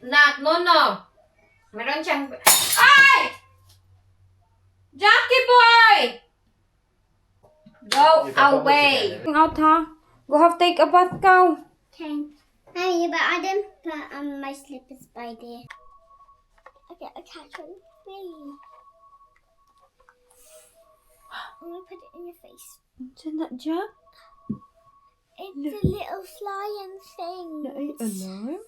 Nak, no. Meron siyang... Ay! Jackie boy! Go away! Out, ha? Go have take a bath, cow. Okay. Honey, but I didn't put my slippers by there. Okay, I catch one. Wait. I'm gonna put it in your face. What's in that, Jack? It's a little flying thing. Alarm?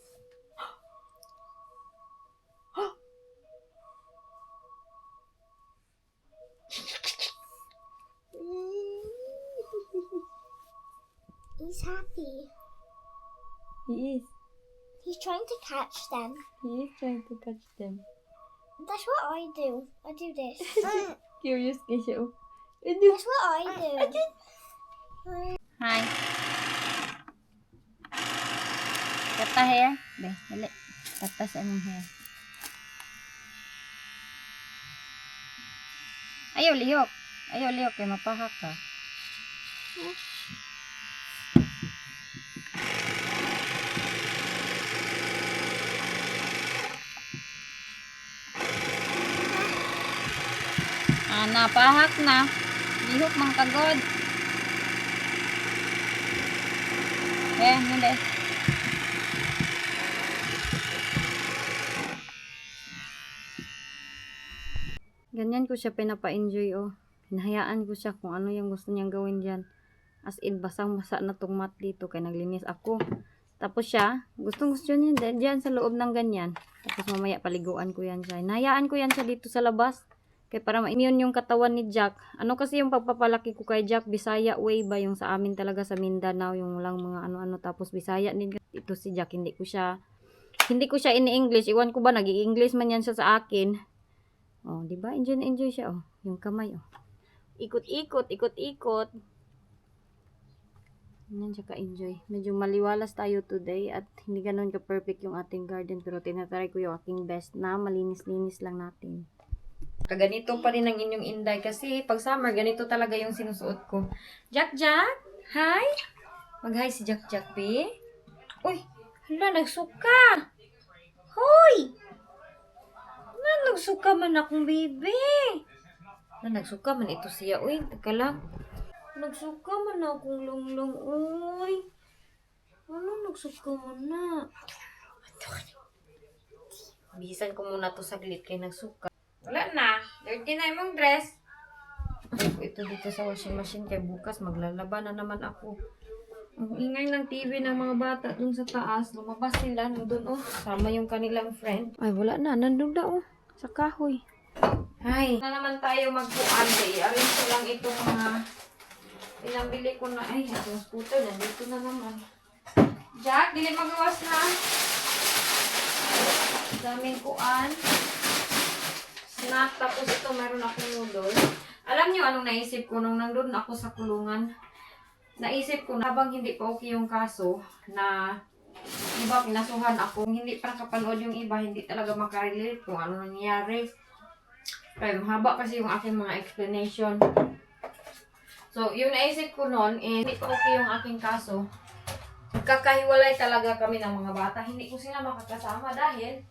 He's happy. He is. He's trying to catch them. He is trying to catch them. That's what I do. I do this. Curious kasi siya, oh. That's what I do. Hi. Kata hair. Be, dali. Kata sa anong hair. Ayaw lihok. Ayaw lihok kay mapahak ka. Napahak na. Lihok mang kagod. Hindi. Ganyan ko siya pinapa-enjoy, oh. Hinahayaan ko siya kung ano yung gusto niyang gawin dyan. As in, basang-basa na tong mat dito kaya naglinis ako. Tapos siya, gustong-gusto niya dyan sa loob ng ganyan. Tapos mamaya paliguan ko yan siya. Hinahayaan ko yan siya dito sa labas. Kaya para ma-immune yung katawan ni Jack. Ano kasi yung pagpapalaki ko kay Jack, Bisaya way ba yung sa amin talaga sa Mindanao, yung lang mga ano-ano. Tapos Bisaya din ito si Jack. Hindi ko siya ini-English. Iwan ko ba, nag-i-English man yan siya sa akin. Oh, di ba? Enjoy na enjoy siya, oh. Yung kamay, oh. Ikot-ikot. Yan siya ka-enjoy. Medyo maliwalas tayo today at hindi ganun ka-perfect yung ating garden. Pero tinatry ko yung aking best na malinis-linis lang natin. Ganito pa rin ang inyong inday kasi pag summer, ganito talaga yung sinusuot ko. Jack! Hi! Mag-hi si Jack, be. Uy! Hala, nagsuka! Hoy! Nagsuka man akong baby. Nagsuka man ito siya. Uy, teka lang. Nagsuka man akong lunglong. Uy. Nagsuka man na. Bisan ko muna to saglit kay nagsuka. Wala na. Dirty na yung dress. Ito dito sa washing machine kay bukas maglalaba na naman ako. Ang ingay ng TV ng mga bata dun sa taas. Lumabas sila nandun, oh. Sama yung kanilang friend. Ay, wala na. Nandun na, oh. Sa kahoy. Ay. Na naman tayo magpuan. I-arrange ko lang itong mga pinambili ko na. Ay, itong scooter. Nandito na naman. Jack, dili magawas na. Daming kuan. Snack. Tapos ito, meron akong noodle. Alam nyo anong naisip ko nung nandun ako sa kulungan? Naisip ko na habang hindi pa okay yung kaso na iba pinasuhan ako. Hindi pa nakapanood yung iba, hindi talaga makarelate kung ano nangyari. Kaya mahaba kasi yung aking mga explanation. So, yung naisip ko noon, hindi pa okay yung aking kaso. Magkakahiwalay talaga kami ng mga bata. Hindi ko sila makakasama dahil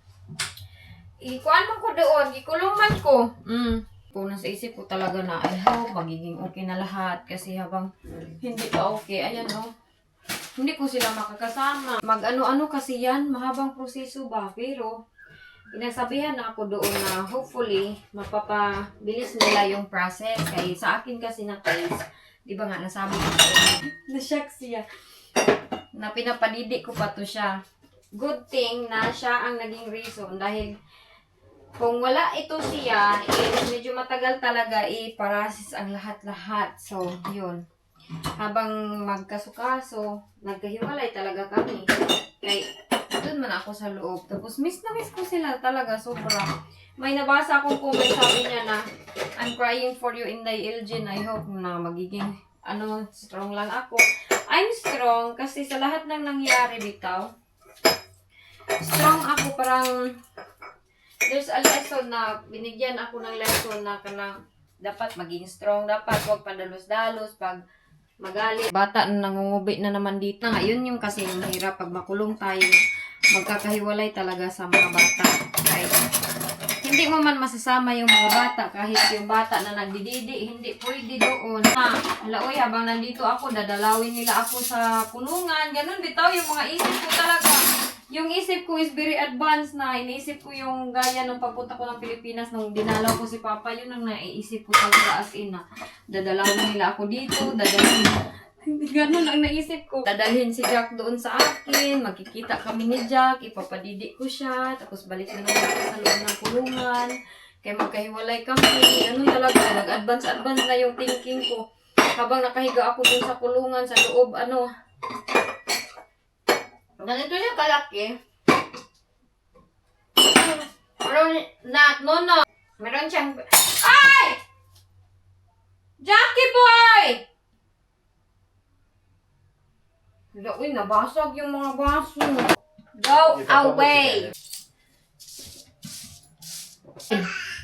ikuan man ko doon, ikulong man ko. Kung nasa isip ko talaga na, I hope magiging okay na lahat. Kasi habang hindi pa okay, ayan o. Hindi ko sila makakasama. Mag-ano-ano kasi yan, mahabang proseso ba? Pero, inasabihan na ako doon na hopefully, mapapabilis nila yung process. Kaya sa akin kasi na case, di ba nga nasabi ko na-shock siya. Na pinapadidik ko pa to siya. Good thing na siya ang naging reason dahil kung wala ito siya, medyo matagal talaga i-process ang lahat-lahat. So, yun. Habang magkasukaso, nagkahiwalay talaga kami. Kaya, doon man ako sa loob. Tapos, miss na miss ko sila talaga, sobra. May nabasa akong comment, sabi niya na, I'm crying for you, Inday Elgin. I hope na magiging, strong lang ako. I'm strong kasi sa lahat ng nangyari bitaw. Strong ako, parang, there's a lesson na, binigyan ako ng lesson na kanang, dapat maging strong, dapat huwag padalos-dalos, pag magalit. Bata na nangungubi na naman dito. Ngayon yung kasi mahirap pag makulong tayo. magkakahiwalay talaga sa mga bata. Right? Hindi mo man masasama yung mga bata kahit yung bata na nagdididi, hindi pwede doon. Laoy, habang nandito ako, dadalawin nila ako sa kulungan. Ganun bitaw yung mga isip ko talaga. Yung isip ko is very advanced na. Iniisip ko yung gaya nung pagpunta ko ng Pilipinas nung dinalaw ko si Papa. Yun ang naiisip ko talaga as in na dadalawin nila ako dito, dadalawin. Ganun ang naisip ko. Dadalhin si Jack doon sa akin, magkikita kami ni Jack, ipapadidi ko siya, tapos balik na naman ako sa loob ng kulungan. Kaya magkahiwalay kami. Ano talaga, nag-advance na yung thinking ko. Habang nakahiga ako doon sa kulungan, sa loob, ganito niya kalaki. No. Meron siyang... Ay! Jackie boy! Uy, nabasag yung mga baso. Go away!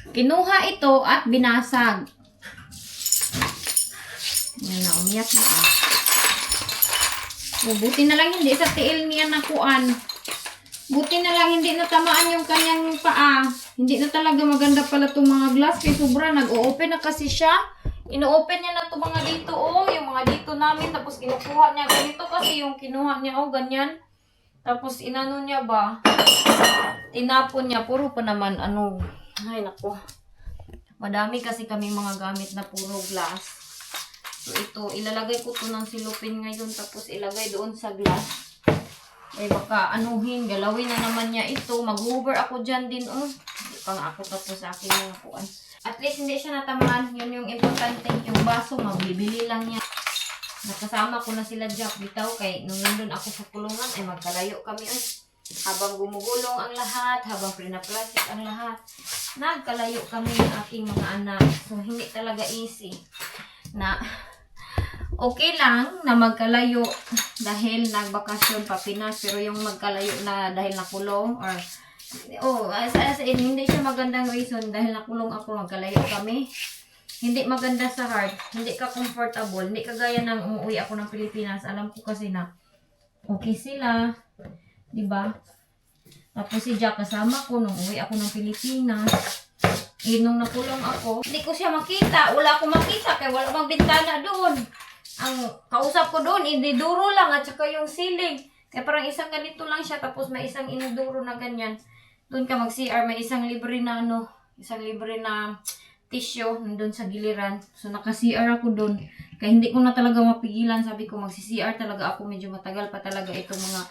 Kinuha ito at binasag. Yan na, umiyak na. Buti na lang hindi sa tiil niya nakuan. Buti na lang hindi natamaan yung kanyang paa. Hindi na talaga maganda pala itong mga glass. Kaya sobra, nag-o-open na kasi siya. Ino-open niya na ito mga dito, yung mga dito namin. Tapos kinukuha niya ganito kasi yung kinuha niya, ganyan. Tapos inano niya ba? Tinapon niya. Puro pa naman, ay nako. Madami kasi kami mga gamit na puro glass. So ito, ilalagay ko to ng silupin ngayon. Tapos ilagay doon sa glass. Eh baka galawin na naman niya ito. Mag-hoover ako dyan din, Hindi pa nga ako tapos sa akin mga kuan. At least hindi siya natamaan. Yun yung importante. Yung baso, magbibili lang niya. Nakasama ko na sila Jack bitaw. Kay nung nandun ako sa kulungan, ay magkalayo kami. Habang gumugulong ang lahat, habang pinaplastic ang lahat, nagkalayo kami ng aking mga anak. So, hindi talaga easy. Na, okay lang na magkalayo dahil nagbakasyon pa Pinas. Pero yung magkalayo na dahil nakulong or as in, hindi siya magandang reason dahil nakulong ako, magkalayo kami. Hindi maganda sa heart, hindi ka comfortable, hindi kagaya ng umuwi ako ng Pilipinas. Alam ko kasi na okay sila, di ba? Tapos si Jack kasama ko nung uwi ako ng Pilipinas. Nung nakulong ako, hindi ko siya makita, wala akong makita kaya wala mang bintana doon. Ang kausap ko doon, iniduro lang at saka yung ceiling. Kaya parang isang ganito lang siya tapos may isang iniduro na ganyan. Doon ka mag-CR, may isang libre na tissue nandun sa giliran. So naka-CR ako doon. Kaya hindi ko na talaga mapigilan. Sabi ko mag-CR talaga ako. Medyo matagal pa talaga itong mga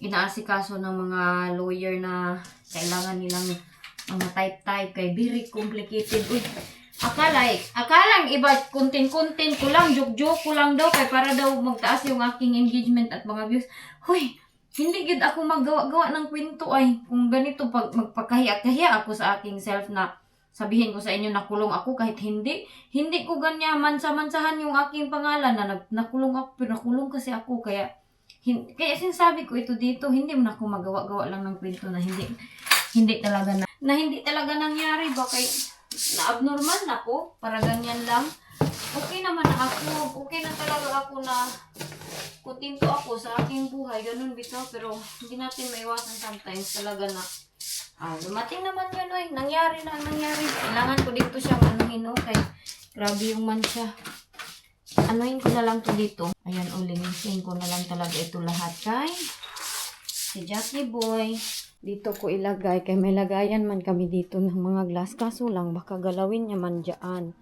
inaasikaso ng mga lawyer na kailangan nilang mga type-type. Kaya very complicated. Uy, akalang iba, content ko lang, joke ko lang daw. Kaya para daw magtaas yung aking engagement at mga views. Huy, hindi gid ako maggawa-gawa ng kwento ay. Kung ganito, magpakahiya-kahiya ako sa aking self na sabihin ko sa inyo nakulong ako kahit hindi ko ganyan mansa-mansahan yung aking pangalan na nakulong ako. Pero nakulong kasi ako kaya sinasabi ko ito dito, hindi mo na ako magawa-gawa lang ng kwento na hindi talaga nangyari ba kay na abnormal na ako para ganyan lang. Okay naman na ako. Okay na talaga ako na kutinto ako sa aking buhay. Ganun bitaw. Pero hindi natin maiwasan sometimes talaga na dumating naman yun. Nangyari. Kailangan ko dito siya manuhin. Okay. Grabe yung mansya. Anuhin ko na lang to dito. Ayan, linisin ko na lang talaga ito lahat kay si Jackie Boy. Dito ko ilagay. Kaya may lagayan man kami dito ng mga glass. Kaso lang, baka galawin niya man dyan.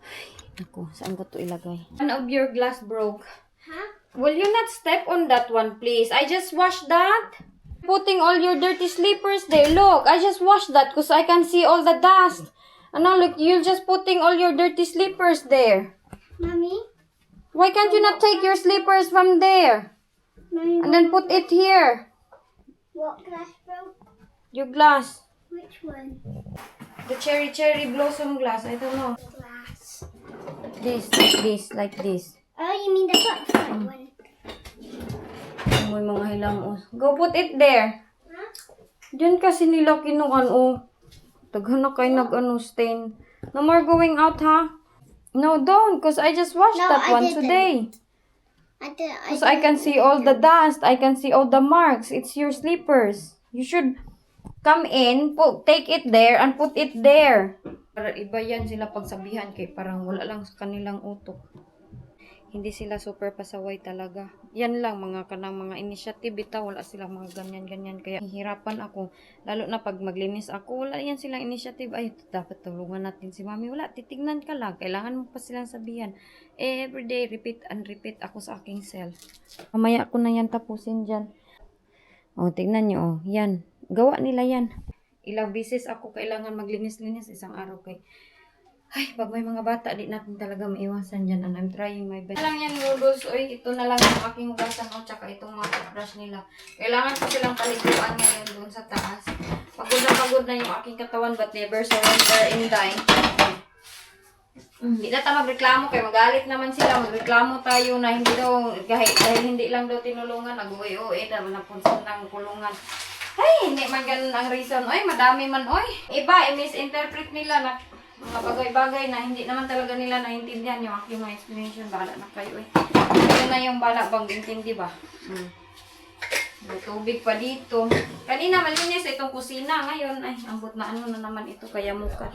Ay, naku, saan ko to ilagay? One of your glass broke. Huh? Will you not step on that one, please? I just washed that. Putting all your dirty slippers there. Look, I just washed that because I can see all the dust. And now, look, you're just putting all your dirty slippers there. Mommy? Why can't you not take your slippers from there? Mommy, And then put it here. what glass broke? Your glass. Which one? The cherry blossom glass. I don't know. Glass. Like this. Oh, you mean the butterfly one? May mga hilang. Go put it there. Huh? Diyan kasi nila kinuan, Taghan na kayo stain. No more going out, ha? No, don't. Because I just washed No, that I one didn't. today. Because I can see all the dust. I can see all the marks. It's your slippers. You should come in, take it there, and put it there. Para iba yan sila pagsabihan kay parang wala lang sa kanilang utok. Hindi sila super pasaway talaga. Yan lang, mga kanang mga initiative, bitaw, wala sila mga ganyan-ganyan. Kaya hihirapan ako. Lalo na pag maglinis ako, wala yan silang initiative. Ay, dapat tulungan natin si mami. Wala, titignan ka lang. Kailangan mo pa silang sabihan. Everyday, repeat and repeat ako sa aking self. Mamaya ko na yan tapusin dyan. O, tignan nyo, o. Yan. Gawa nila yan. Ilang beses ako kailangan maglinis-linis isang araw kay ay, pag may mga bata, di natin talaga maiwasan dyan. And I'm trying my best. Lang yan, noodles. Oy, ito na lang yung aking hugasan o tsaka itong mga toothbrush nila. Kailangan ko silang paliguan ngayon doon sa taas. Pagod na yung aking katawan but never surrender in dying. Hindi na tayo magreklamo kay magalit naman sila. Magreklamo tayo na hindi daw, dahil hindi lang daw tinulungan. Nag-uwi-uwi, napunsan ng kulungan. Ay, hindi man ganun ang reason. Oy, madami man, oy. Iba, misinterpret nila na mga bagay-bagay na hindi naman talaga nila naintindihan yung aking mga explanation. Bala na kayo eh. Ito na yung bala bang intindi ba? May tubig pa dito. Kanina malinis itong kusina. Ngayon, ay, ambot na ano na naman ito kaya muka.